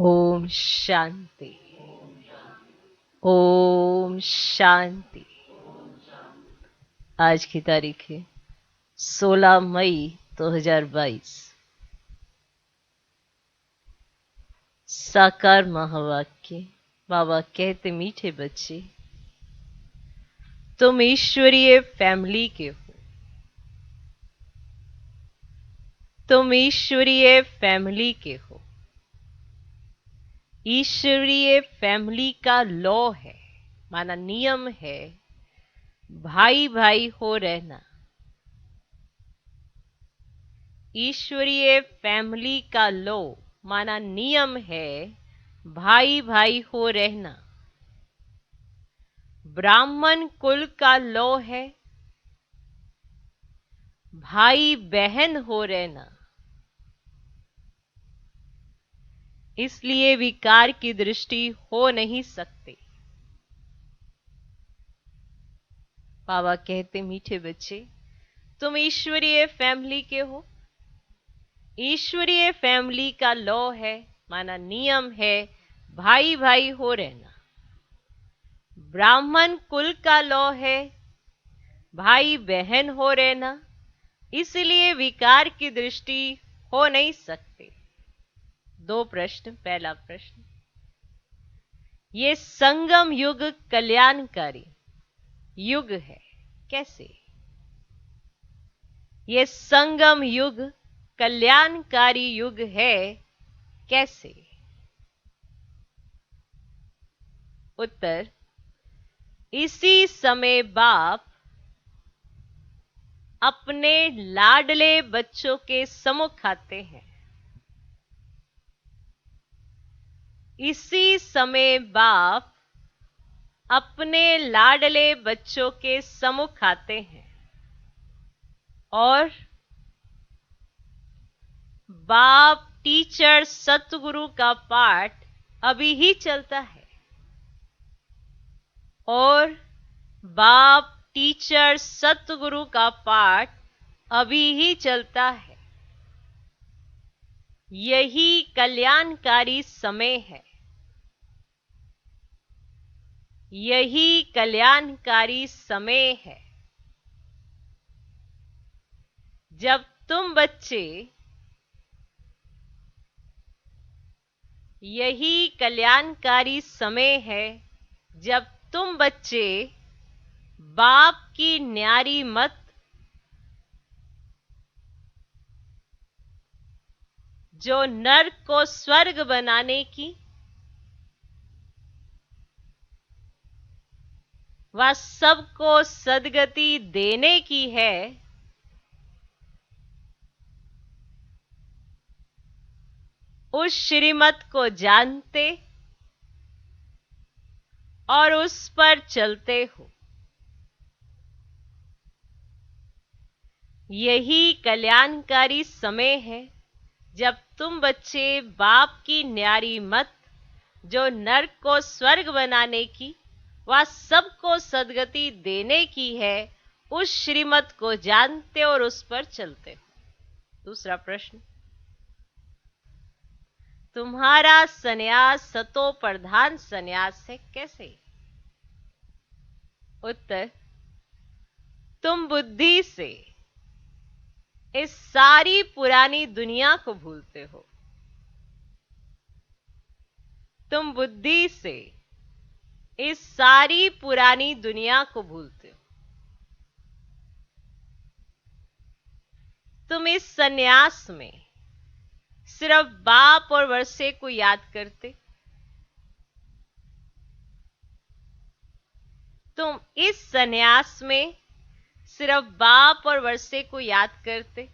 ओम शांति। ओम शांति। आज की तारीख है 16 मई 2022। साकार महावाक्य। बाबा कहते, मीठे बच्चे, तुम ईश्वरीय फैमिली के हो। तुम ईश्वरीय फैमिली के हो। ईश्वरीय फैमिली का लॉ है, माना नियम है, भाई भाई हो रहना। ईश्वरीय फैमिली का लॉ माना नियम है, भाई भाई हो रहना। ब्राह्मण कुल का लॉ है, भाई बहन हो रहना। इसलिए विकार की दृष्टि हो नहीं सकती। बाबा कहते, मीठे बच्चे, तुम ईश्वरीय फैमिली के हो। ईश्वरीय फैमिली का लॉ है, माना नियम है, भाई भाई हो रहना। ब्राह्मण कुल का लॉ है, भाई बहन हो रहना। इसलिए विकार की दृष्टि हो नहीं सकती। दो प्रश्न। पहला प्रश्न, ये संगम युग कल्याणकारी युग है, कैसे? ये संगम युग कल्याणकारी युग है, कैसे? उत्तर, इसी समय बाप अपने लाडले बच्चों के सम्मुख आते हैं। इसी समय बाप अपने लाडले बच्चों के सम्मुख आते हैं और बाप टीचर सतगुरु का पाठ अभी ही चलता है। और बाप टीचर सतगुरु का पाठ अभी ही चलता है। यही कल्याणकारी समय है। यही कल्याणकारी समय है। जब तुम बच्चे, यही कल्याणकारी समय है जब तुम बच्चे बाप की न्यारी मत, जो नर्क को स्वर्ग बनाने की व सबको सदगति देने की है, उस श्रीमत को जानते और उस पर चलते हो। यही कल्याणकारी समय है जब तुम बच्चे बाप की न्यारी मत, जो नर्क को स्वर्ग बनाने की व सबको सदगति देने की है, उस श्रीमत को जानते और उस पर चलते हो। दूसरा प्रश्न, तुम्हारा सन्यास सतो प्रधान सन्यास है, कैसे? उत्तर, तुम बुद्धि से इस सारी पुरानी दुनिया को भूलते हो। तुम बुद्धि से इस सारी पुरानी दुनिया को भूलते हो। तुम इस सन्यास में सिर्फ बाप और वर्षे को याद करते। तुम इस सन्यास में सिर्फ बाप और वर्षे को याद करते,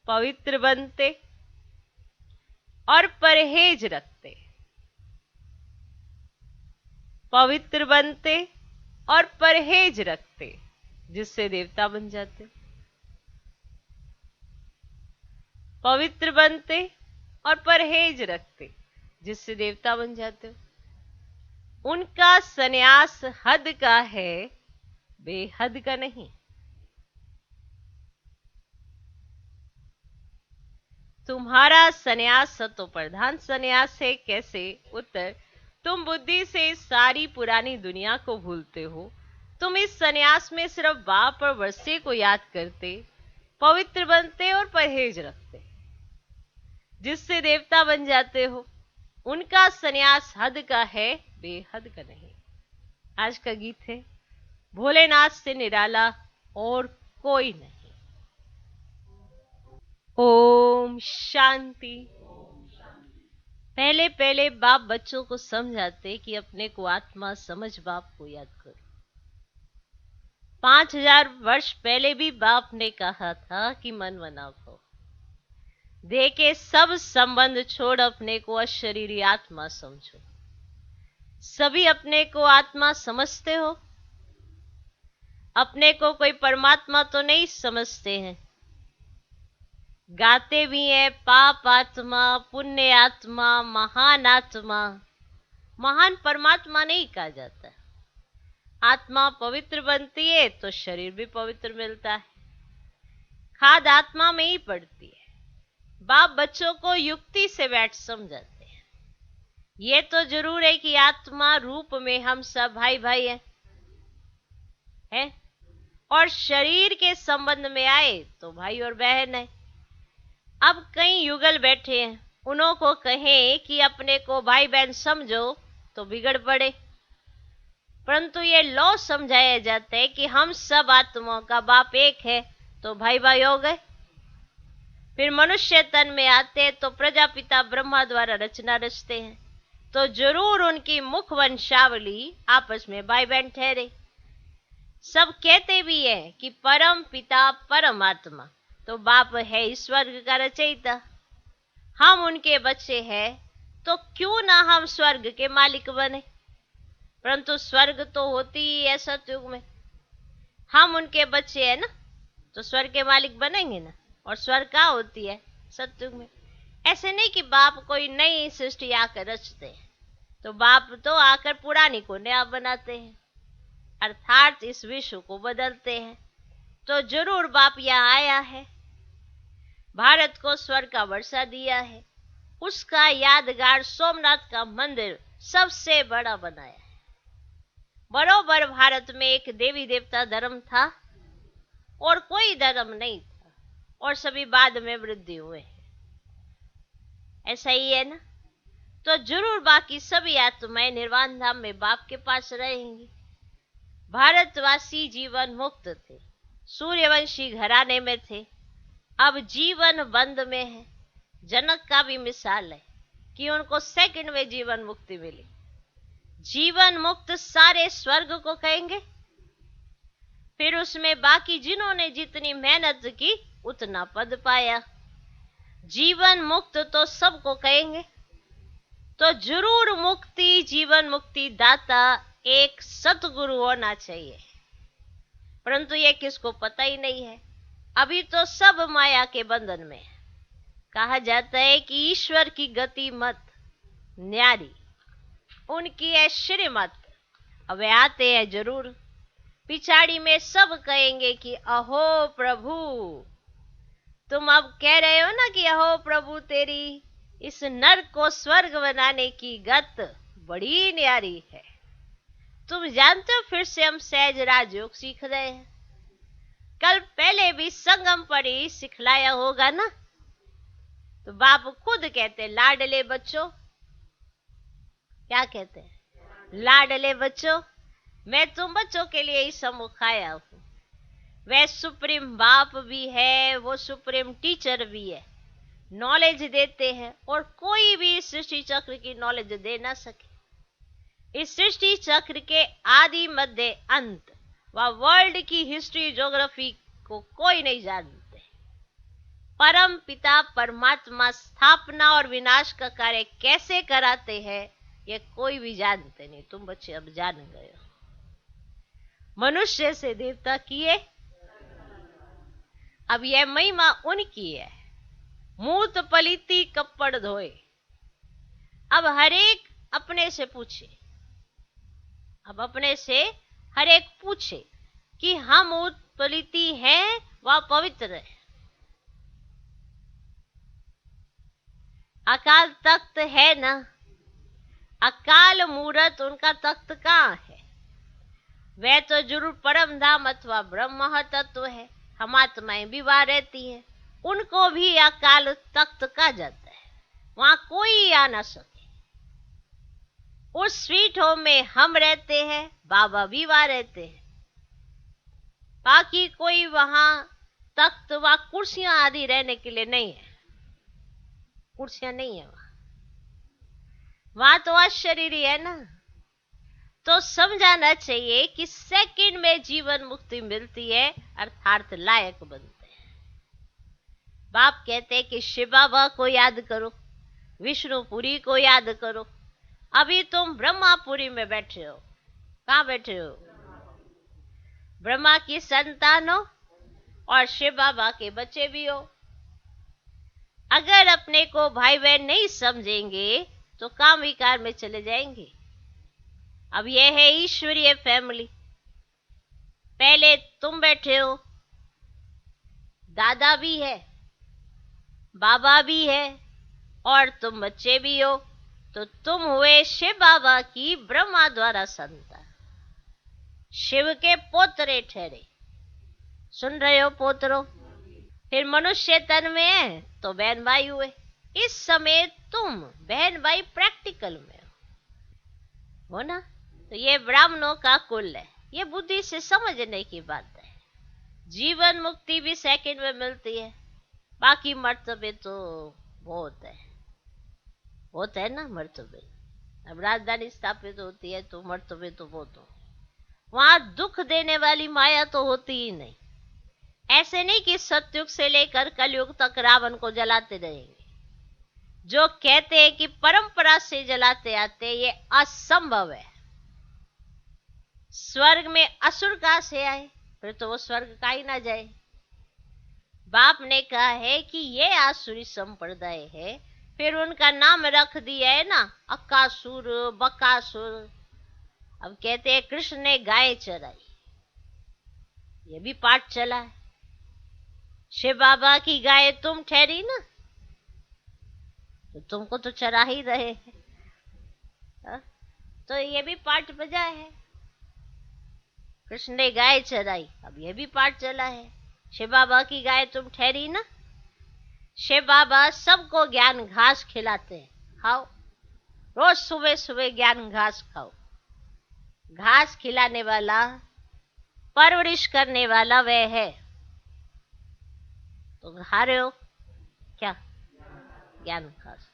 पवित्र बनते और परहेज रखते। पवित्र बनते और परहेज रखते, जिससे देवता बन जाते। पवित्र बनते और परहेज रखते, जिससे देवता बन जाते हो। उनका सन्यास हद का है, बेहद का नहीं। तुम्हारा सन्यास सतो प्रधान सन्यास है कैसे? उत्तर, तुम बुद्धि से सारी पुरानी दुनिया को भूलते हो। तुम इस सन्यास में सिर्फ बाप और वर्षे को याद करते, पवित्र बनते और परहेज रखते, जिससे देवता बन जाते हो। उनका सन्यास हद का है, बेहद का नहीं। आज का गीत है, भोलेनाथ से निराला और कोई नहीं। ओम शांति। पहले पहले बाप बच्चों को समझाते कि अपने को आत्मा समझ बाप को याद करो। 5000 वर्ष पहले भी बाप ने कहा था कि मन मना भव, देखे सब संबंध छोड़ अपने को अशरीरी आत्मा समझो। सभी अपने को आत्मा समझते हो? अपने को कोई परमात्मा तो नहीं समझते हैं। गाते भी हैं पाप आत्मा, पुण्य आत्मा, महान आत्मा। महान परमात्मा नहीं कहा जाता। आत्मा पवित्र बनती है तो शरीर भी पवित्र मिलता है। खाद आत्मा में ही पड़ती है। बाप बच्चों को युक्ति से बैठ समझाते हैं। ये तो जरूर है कि आत्मा रूप में हम सब भाई भाई हैं, और शरीर के संबंध में आए तो भाई और बहन है। अब कई युगल बैठे हैं, उन्हों को कहें कि अपने को भाई बहन समझो तो बिगड़ पड़े। परंतु ये लॉ समझाया जाता है कि हम सब आत्माओं का बाप एक है तो भाई भाई हो गए। फिर मनुष्य तन में आते तो प्रजापिता ब्रह्मा द्वारा रचना रचते हैं, तो जरूर उनकी मुख वंशावली आपस में भाई बहन ठहरे। सब कहते भी हैं कि परम पिता परमात्मा तो बाप है इस स्वर्ग का रचयिता। हम उनके बच्चे हैं तो क्यों ना हम स्वर्ग के मालिक बने। परंतु स्वर्ग तो होती ही है सतयुग में। हम उनके बच्चे हैं ना, तो स्वर्ग के मालिक बनेंगे ना। और स्वर्ग कहाँ होती है? सतयुग में। ऐसे नहीं कि बाप कोई नई सृष्टि आकर रचते हैं, तो बाप तो आकर पुरानी को नया बनाते हैं, अर्थात इस विश्व को बदलते हैं। तो जरूर बाप यहाँ आया है, भारत को स्वर्ग का वर्षा दिया है, उसका यादगार सोमनाथ का मंदिर सबसे बड़ा बनाया है। बरोबर भारत में एक देवी देवता धर्म था और कोई धर्म नहीं था, और सभी बाद में वृद्धि हुए। ऐसा ही है ना? तो जरूर बाकी सभी आत्माएं निर्वाण धाम में बाप के पास रहेंगी। भारतवासी जीवन मुक्त थे, सूर्यवंशी घराने में थे, अब जीवन बंद में है। जनक का भी मिसाल है कि उनको सेकंड में जीवन मुक्ति मिली। जीवन मुक्त सारे स्वर्ग को कहेंगे, फिर उसमें बाकी जिन्होंने जितनी मेहनत की उतना पद पाया। जीवन मुक्त तो सबको कहेंगे। तो जरूर मुक्ति, जीवन मुक्ति दाता एक सतगुरु होना चाहिए, परंतु ये किसको पता ही नहीं है। अभी तो सब माया के बंधन में है। कहा जाता है कि ईश्वर की गति मत न्यारी, उनकी है श्रीमत। अब आते हैं जरूर, पिछाड़ी में सब कहेंगे कि अहो प्रभु, तुम अब कह रहे हो ना कि अहो प्रभु तेरी इस नर को स्वर्ग बनाने की गत बड़ी न्यारी है। तुम जानते हो फिर से हम सहज राजयोग सीख रहे हैं। कल पहले भी संगम पर ही सिखलाया होगा ना। तो बाप खुद कहते लाडले बच्चों, क्या कहते हैं? लाडले बच्चों, मैं तुम बच्चों के लिए ही सम्मुख आया हूं। वह सुप्रीम बाप भी है, वो सुप्रीम टीचर भी है, नॉलेज देते हैं, और कोई भी इस सृष्टि चक्र की नॉलेज दे ना सके। इस सृष्टि चक्र के आदि मध्य अंत व वर्ल्ड की हिस्ट्री ज्योग्राफी को कोई नहीं जानते। परम पिता परमात्मा स्थापना और विनाश का कार्य कैसे कराते हैं ये कोई भी जानते नहीं। तुम बच्चे अब जान गए हो। मनुष्य से देवता किए, अब यह महिमा उनकी है। मूत पलीती कपड़ धोए। अब हरेक अपने से पूछे, अब अपने से हर एक पूछे कि हम उत्पलिति हैं व पवित्र है। अकाल तख्त है ना, अकाल मूरत उनका तख्त कहाँ है? वह तो जरूर परम धाम अथवा ब्रह्म तत्व है। हम आत्माएं भी वहां रहती हैं, उनको भी अकाल तख्त कहा जाता है। वहां कोई आ ना सके। उस स्वीट होम में हम रहते हैं, बाबा भी वहां रहते हैं। बाकी कोई वहां तख्त व कुर्सियां आदि रहने के लिए नहीं है। कुर्सियां नहीं है वहां। वहां तो अशरीर ही है ना। तो समझाना चाहिए कि सेकंड में जीवन मुक्ति मिलती है, अर्थात लायक बनते हैं। बाप कहते हैं कि शिव बाबा को याद करो, विष्णुपुरी को याद करो। अभी तुम ब्रह्मापुरी में बैठे हो। कहाँ बैठे हो? ब्रह्मा की संतान हो और शिव बाबा के बच्चे भी हो। अगर अपने को भाई बहन नहीं समझेंगे तो काम विकार में चले जाएंगे। अब यह है ईश्वरीय फैमिली। पहले तुम बैठे हो, दादा भी है, बाबा भी है और तुम बच्चे भी हो। तो तुम हुए शिव बाबा की ब्रह्मा द्वारा संतान, शिव के पोतरे ठहरे। सुन रहे हो पोतरो? फिर मनुष्य तन में है तो बहन भाई हुए। इस समय तुम बहन भाई प्रैक्टिकल में हो ना। तो ये ब्राह्मणों का कुल है। ये बुद्धि से समझने की बात है। जीवन मुक्ति भी सेकंड में मिलती है। बाकी मर्तबे तो बहुत है, बहुत है ना मर्तबे। अब राजधानी स्थापित होती है तो मर्तबे तो बहुत हो। वहां दुख देने वाली माया तो होती ही नहीं। ऐसे नहीं कि सतयुग से लेकर कलयुग तक रावण को जलाते रहेंगे। जो कहते हैं कि परंपरा से जलाते आते, ये असंभव है। स्वर्ग में असुर कहां से आए? फिर तो वो स्वर्ग का ही ना जाए। बाप ने कहा है कि ये आसुरी संप्रदाय है, फिर उनका नाम रख दिया है ना, अकासुर, बकासुर। अब कहते हैं कृष्ण ने गाय चराई, ये भी पाठ चला है। शिव बाबा की गाय तुम ठहरी ना, तो तुमको तो चरा ही रहे हैं। तो ये भी पाठ बजा है। कृष्ण ने गाय चराई, अब ये भी पाठ चला है। शिव बाबा की गाय तुम ठहरी ना। शिव बाबा सबको ज्ञान घास खिलाते हैं, खाओ। रोज सुबह सुबह ज्ञान घास खाओ। घास खिलाने वाला, परवरिश करने वाला वह है। तो खा रहे हो क्या? ज्ञान घास।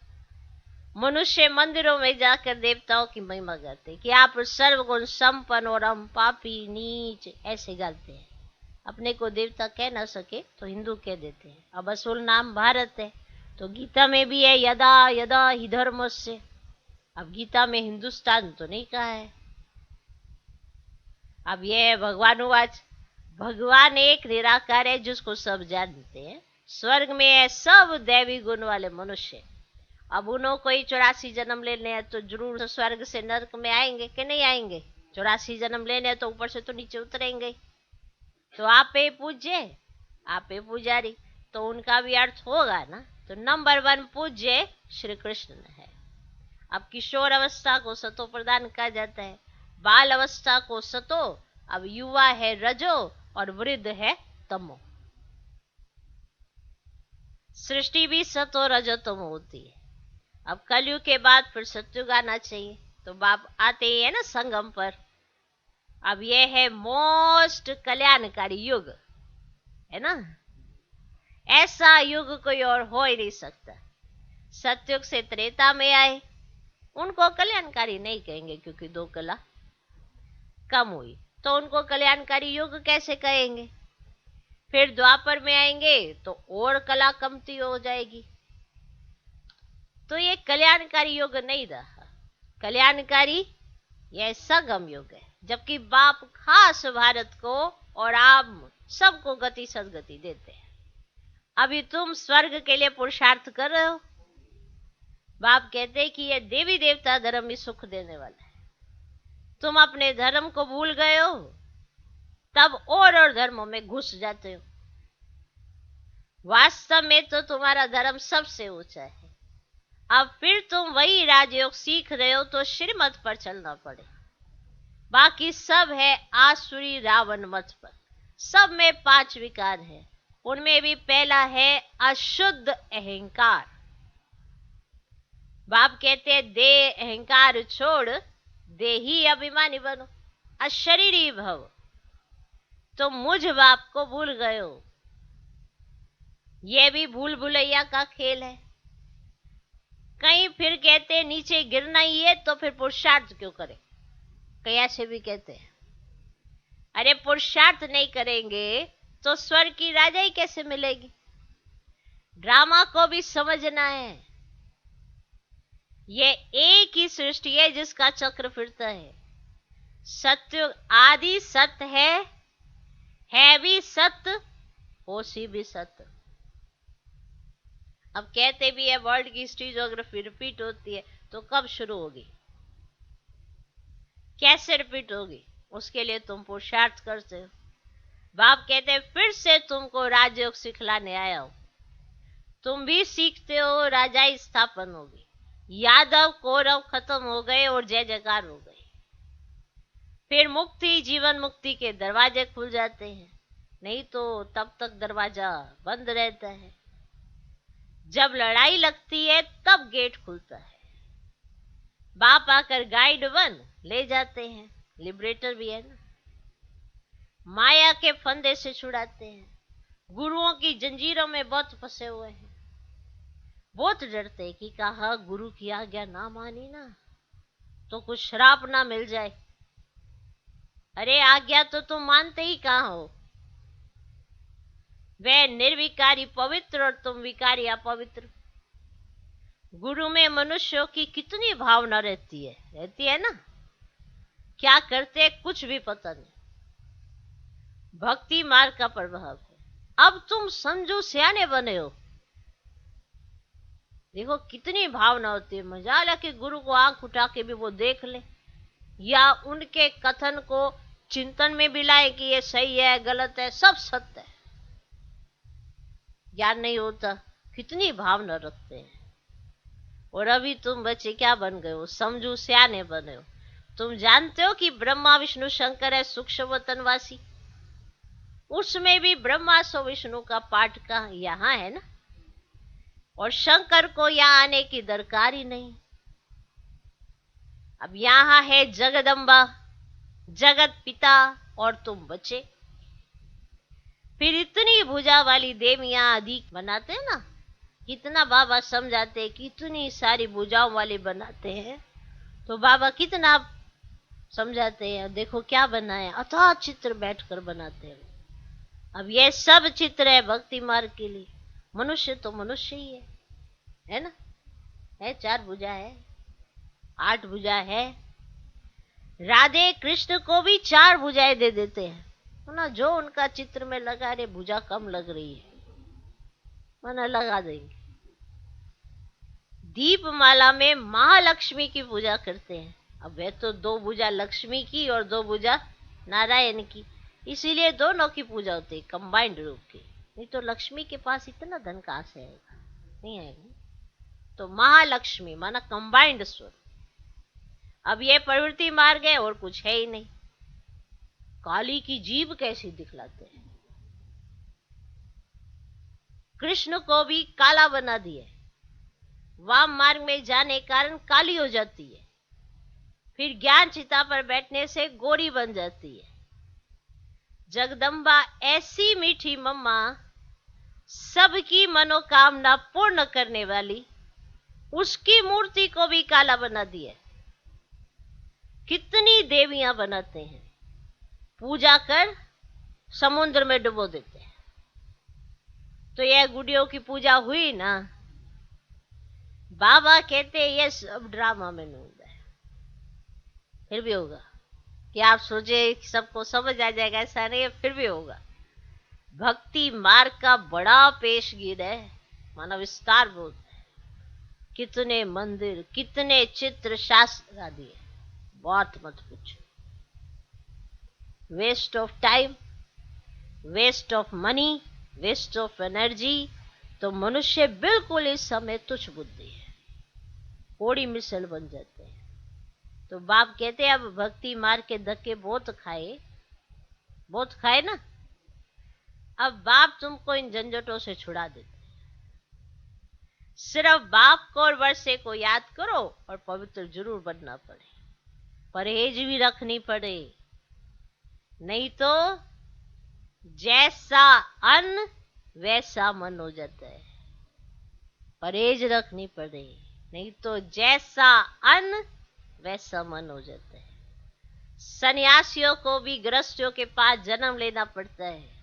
मनुष्य मंदिरों में जाकर देवताओं की महिमा गाते कि आप सर्वगुण संपन्न और हम पापी नीच, ऐसे गाते हैं। अपने को देवता कह ना सके तो हिंदू कह देते हैं। अब असूल नाम भारत है, तो गीता में भी है यदा यदा हि धर्मस्य। अब गीता में हिंदुस्तान तो नहीं कहा है। अब यह है भगवानुवाच। भगवान एक निराकार है जिसको सब जानते हैं। स्वर्ग में है सब दैवी गुण वाले मनुष्य। अब उन्हों को ही 84 जन्म लेने हैं तो जरूर स्वर्ग से नरक में आएंगे कि नहीं आएंगे? 84 जन्म लेने हैं तो ऊपर से तो नीचे उतरेंगे। तो आप पे पूज्य, आप पे पुजारी, तो उनका भी अर्थ होगा ना। तो नंबर 1 पूज्य श्री कृष्ण है। अब किशोर अवस्था को सतो प्रदान कहा जाता है, बाल अवस्था को सतो, अब युवा है रजो और वृद्ध है तमो। सृष्टि भी सतो रजो तमो होती है। अब कलयुग के बाद फिर सतयुग आना चाहिए। तो बाप आते ही है ना संगम पर। अब यह है मोस्ट कल्याणकारी युग, है ना। ऐसा युग कोई और हो ही नहीं सकता। सतयुग से त्रेता में आए, उनको कल्याणकारी नहीं कहेंगे क्योंकि 2 कला कम हुई, तो उनको कल्याणकारी युग कैसे कहेंगे? फिर द्वापर में आएंगे तो और कला कमती हो जाएगी। तो ये कल्याणकारी युग नहीं रहा। कल्याणकारी यह संगम युग है, जबकि बाप खास भारत को और आप सबको गति सदगति देते हैं। अभी तुम स्वर्ग के लिए पुरुषार्थ कर रहे हो। बाप कहते हैं कि यह देवी देवता धर्म भी सुख देने वाला है। तुम अपने धर्म को भूल गए हो, तब और धर्मों में घुस जाते हो। वास्तव में तो तुम्हारा धर्म सबसे ऊंचा है। अब फिर तुम वही राजयोग सीख रहे हो तो श्रीमत पर चलना पड़े। बाकी सब है आसुरी रावण मत पर। सब में 5 विकार है। उनमें भी पहला है अशुद्ध अहंकार। बाप कहते हैं दे अहंकार छोड़, देही अभिमानी बनो, अशरीरी भव। तो मुझ बाप को भूल गए हो। यह भी भूल भुलैया का खेल है। कहीं फिर कहते नीचे गिरना ही है तो फिर पुरुषार्थ क्यों करें, कहीं ऐसे भी कहते हैं। अरे पुरुषार्थ नहीं करेंगे तो स्वर्ग की राजाई कैसे मिलेगी। ड्रामा को भी समझना है। ये एक ही सृष्टि है जिसका चक्र फिरता है। सत्य आदि सत्य है भी सत्य, होशी भी सत्य। अब कहते भी है वर्ल्ड की हिस्ट्री ज्योग्राफी रिपीट होती है, तो कब शुरू होगी, कैसे रिपीट होगी, उसके लिए तुम पुरुषार्थ करते हो। बाप कहते हैं फिर से तुमको राजयोग सिखलाने आया हो। तुम भी सीखते हो, राजाई स्थापन होगी। यादव कौरव खत्म हो गए और जय जयकार हो गई। फिर मुक्ति, जीवन मुक्ति के दरवाजे खुल जाते हैं। नहीं तो तब तक दरवाजा बंद रहता है। जब लड़ाई लगती है तब गेट खुलता है। बाप आकर गाइड वन ले जाते हैं, लिबरेटर भी है ना। माया के फंदे से छुड़ाते हैं। गुरुओं की जंजीरों में बहुत फंसे हुए हैं। बहुत डरते कि कहा गुरु की आज्ञा ना मानी ना तो कुछ श्राप ना मिल जाए। अरे आज्ञा तो तुम मानते ही कहां हो। वह निर्विकारी पवित्र और तुम विकारी अपवित्र। गुरु में मनुष्यों की कितनी भावना रहती है ना। क्या करते कुछ भी पता नहीं। भक्ति मार्ग का प्रभाव है। अब तुम समझो सियाने बने हो। देखो कितनी भावना होती है। मजाल है कि गुरु को आंख उठा के भी वो देख ले, या उनके कथन को चिंतन में भी लाए कि ये सही है गलत है, सब सत्य है। ज्ञान नहीं होता। कितनी भावना रखते हैं। और अभी तुम बच्चे क्या बन गए हो, समझो सियाने बने हो। तुम जानते हो कि ब्रह्मा विष्णु शंकर है सूक्ष्म वतनवासी। उसमें भी ब्रह्मा सो विष्णु का पाठ का यहाँ है ना। और शंकर को यहाँ आने की दरकार ही नहीं। अब यहाँ है जगदम्बा, जगत पिता, और तुम बच्चे। फिर इतनी भुजा वाली देवियां अधिक बनाते हैं ना। कितना बाबा समझाते हैं, कितनी सारी भुजाओं वाली बनाते हैं। तो बाबा कितना समझाते हैं। देखो क्या बनाए, अथाह चित्र बैठकर बनाते हैं। अब ये सब चित्र है भक्ति मार्ग के लिए। मनुष्य तो मनुष्य ही है ना। है 4 भुजा है, 8 भुजा है। राधे कृष्ण को भी 4 भुजाएं दे देते हैं ना। जो उनका चित्र में लगा रहे भुजा कम लग रही है मना लगा देंगे। दीपमाला में महालक्ष्मी की पूजा करते हैं। अब वे तो 2 भुजा लक्ष्मी की और 2 भुजा नारायण की, इसीलिए दोनों की पूजा होती है कंबाइंड रूप की। नहीं तो लक्ष्मी के पास इतना धन कहां से आएगा, नहीं आएगा। तो महालक्ष्मी माना कंबाइंड स्वरूप। अब ये प्रवृत्ति मार्ग है और कुछ है ही नहीं। काली की जीभ कैसी दिखलाते हैं। कृष्ण को भी काला बना दिए। वाम मार्ग में जाने कारण काली हो जाती है। फिर ज्ञान चिता पर बैठने से गोरी बन जाती है। जगदम्बा ऐसी मीठी मम्मा, सबकी मनोकामना पूर्ण करने वाली, उसकी मूर्ति को भी काला बना दिया। कितनी देवियां बनाते हैं, पूजा कर समुद्र में डुबो देते हैं। तो यह गुड़ियों की पूजा हुई ना। बाबा कहते हैं ये सब ड्रामा में नहीं होता है। फिर भी होगा कि आप सोचे सबको समझ आ जाएगा, ऐसा नहीं है, फिर भी होगा। भक्ति मार्ग का बड़ा पेशगीर है, माना विस्तार बोलते हैं। कितने मंदिर, कितने चित्र, शास्त्र आदि है, बहुत मत पूछो। Waste of time, waste of money, waste of energy. तो मनुष्य बिल्कुल इस समय तुच्छ बुद्धि है। कोड़ी मिसल बन जाते हैं। तो बाप कहते हैं अब भक्ति मार के धक्के बहुत खाए ना, अब बाप तुमको इन झंझटों से छुड़ा देते। सिर्फ बाप को और वर्षे को याद करो और पवित्र जरूर बनना पड़े, परहेज भी रखनी पड़े, नहीं तो जैसा अन्न वैसा मन हो जाता है। परहेज रखनी पड़े, नहीं तो जैसा अन्न वैसा मन हो जाता है। सन्यासियों को भी गृहस्थियों के पास जन्म लेना पड़ता है।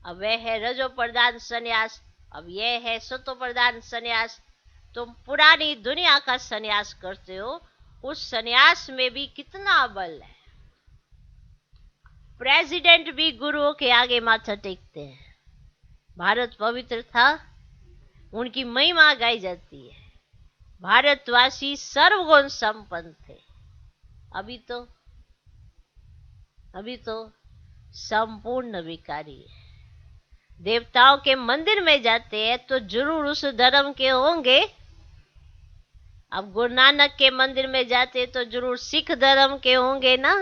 अब वह है रजो प्रधान सन्यास, अब यह है सतो प्रधान सन्यास। तुम पुरानी दुनिया का सन्यास करते हो, उस सन्यास में भी कितना बल है। प्रेसिडेंट भी गुरुओं के आगे माथा टेकते हैं। भारत पवित्र था, उनकी महिमा गाई जाती है। भारतवासी सर्वगुण संपन्न थे। अभी तो संपूर्ण विकारी है। देवताओं के मंदिर में जाते हैं तो जरूर उस धर्म के होंगे। अब गुरु नानक के मंदिर में जाते तो जरूर सिख धर्म के होंगे ना,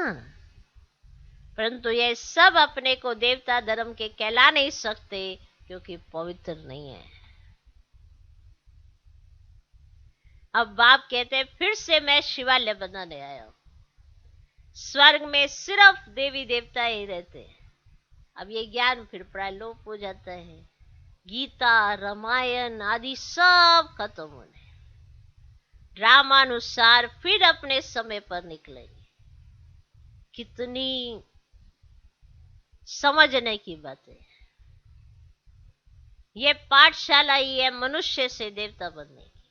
परंतु ये सब अपने को देवता धर्म के कहला नहीं सकते, क्योंकि पवित्र नहीं है। अब बाप कहते हैं फिर से मैं शिवालय बनाने आया हूं। स्वर्ग में सिर्फ देवी देवता ही रहते हैं। अब ये ज्ञान फिर प्राय लोप हो जाता है। गीता रामायण आदि सब खत्म होने, ड्रामानुसार फिर अपने समय पर निकलेंगे। कितनी समझने की बातें। ये पाठशाला ही है मनुष्य से देवता बनने की,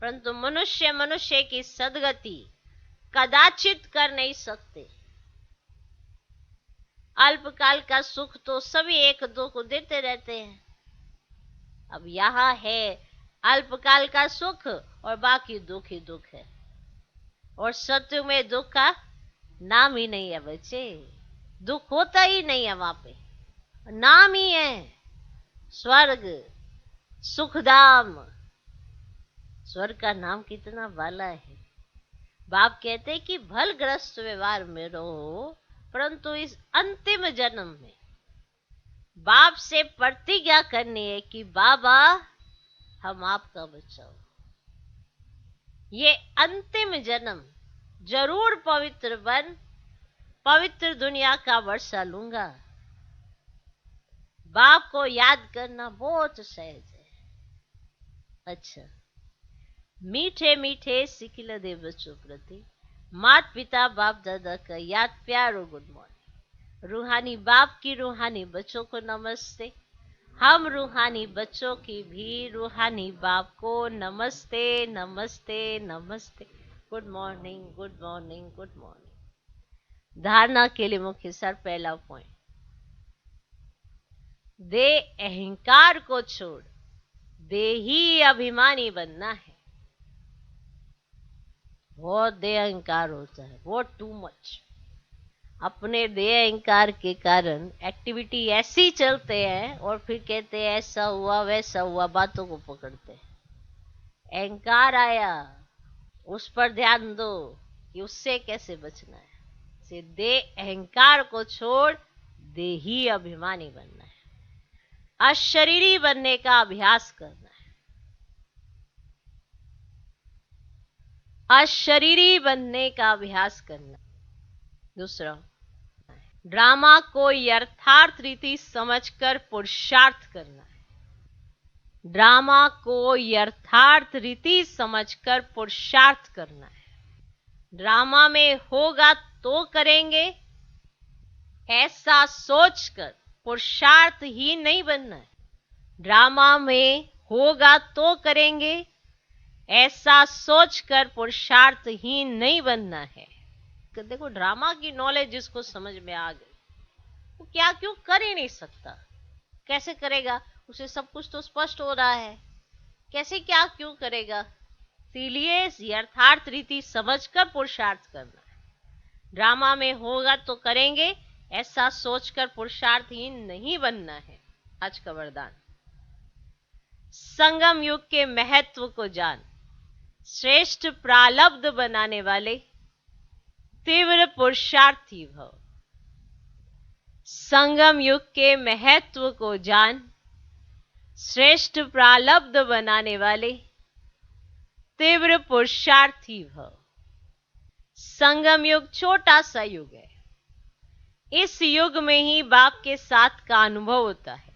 परंतु मनुष्य की सदगति कदाचित कर नहीं सकते। अल्पकाल का सुख तो सभी एक दो को देते रहते हैं। अब यहां है अल्पकाल का सुख और बाकी दुख ही दुख है, और सत्य में दुख का नाम ही नहीं है बच्चे। दुख होता ही नहीं है वहां पे, नाम ही है स्वर्ग सुखधाम। स्वर्ग का नाम कितना वाला है। बाप कहते हैं कि भलग्रस्त व्यवहार में रहो, परंतु इस अंतिम जन्म में बाप से प्रतिज्ञा करनी है कि बाबा हम आपका बच्चा हो। ये अंतिम जन्म जरूर पवित्र बन पवित्र दुनिया का वर्षा लूंगा। बाप को याद करना बहुत सहज है। अच्छा, मीठे मीठे सिकिल दे बच्चों प्रति माता पिता बाप दादा का याद प्यार और गुड मॉर्निंग। रूहानी बाप की रूहानी बच्चों को नमस्ते। हम रूहानी बच्चों की भी रूहानी बाप को नमस्ते नमस्ते नमस्ते। Good morning good morning good morning. धारणा के लिए मुख्य सार पहला पॉइंट, दे अहंकार को छोड़ दे ही अभिमानी बनना है। बहुत देह अहंकार होता है, बहुत टू मच। अपने देह अहंकार के कारण एक्टिविटी ऐसी चलते हैं और फिर कहते हैं ऐसा हुआ वैसा हुआ, बातों को पकड़ते हैं। अहंकार आया, उस पर ध्यान दो कि उससे कैसे बचना है। से दे अहंकार को छोड़ दे ही अभिमानी बनना है। अशरीरी बनने का अभ्यास करना है। अशरीरी बनने का अभ्यास करना। दूसरा, ड्रामा को यथार्थ रीति समझकर पुरुषार्थ करना है। ड्रामा को यथार्थ रीति समझकर पुरुषार्थ करना है। ड्रामा में होगा तो करेंगे ऐसा सोचकर पुरुषार्थ ही नहीं बनना है। ड्रामा में होगा तो करेंगे ऐसा सोचकर पुरुषार्थ ही नहीं बनना है। देखो, ड्रामा की नॉलेज जिसको समझ में आ गई वो क्या क्यों कर ही नहीं सकता। कैसे करेगा, उसे सब कुछ तो स्पष्ट हो रहा है, कैसे क्या क्यों करेगा। इसलिए यथार्थ रीति समझकर पुरुषार्थ करना है। ड्रामा में होगा तो करेंगे ऐसा सोचकर पुरुषार्थहीन नहीं बनना है। आज का वरदान, संगम युग के महत्व को जान, श्रेष्ठ प्रारब्ध बनाने वाले तीव्र पुरुषार्थी भव। संगम युग के महत्व को जान, श्रेष्ठ प्रारब्ध बनाने वाले तीव्र पुरुषार्थी भव। संगम युग छोटा सा युग है। इस युग में ही बाप के साथ का अनुभव होता है।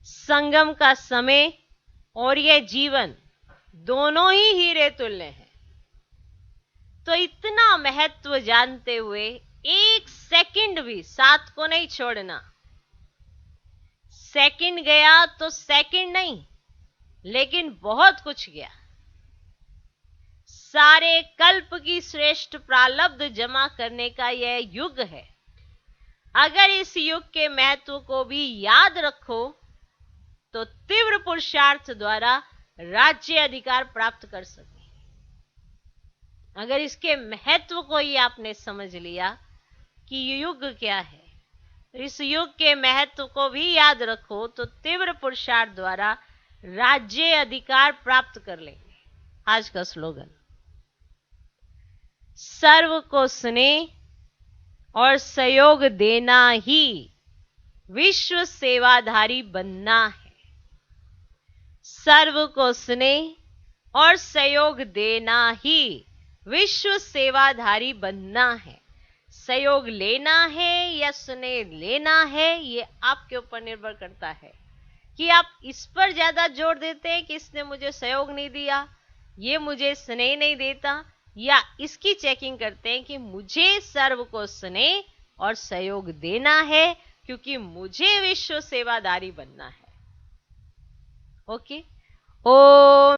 संगम का समय और यह जीवन दोनों ही हीरे तुल्य हैं। तो इतना महत्व जानते हुए एक सेकंड भी साथ को नहीं छोड़ना। सेकंड गया तो सेकंड नहीं, लेकिन बहुत कुछ गया। सारे कल्प की श्रेष्ठ प्रारब्ध जमा करने का यह युग है। अगर इस युग के महत्व को भी याद रखो तो तीव्र पुरुषार्थ द्वारा राज्य अधिकार प्राप्त कर सके। अगर इसके महत्व को ही आपने समझ लिया कि युग क्या है, इस युग के महत्व को भी याद रखो तो तीव्र पुरुषार्थ द्वारा राज्य अधिकार प्राप्त कर लेंगे। आज का स्लोगन, सर्व को स्नेह और सहयोग देना ही विश्व सेवाधारी बनना है। सर्व को स्नेह और सहयोग देना ही विश्व सेवाधारी बनना है। सहयोग लेना है या स्नेह लेना है, ये आपके ऊपर निर्भर करता है कि आप इस पर ज्यादा जोर देते हैं कि इसने मुझे सहयोग नहीं दिया, ये मुझे स्नेह नहीं देता, या इसकी चेकिंग करते हैं कि मुझे सर्व को स्नेह और सहयोग देना है क्योंकि मुझे विश्व सेवाधारी बनना है। ओके, ओम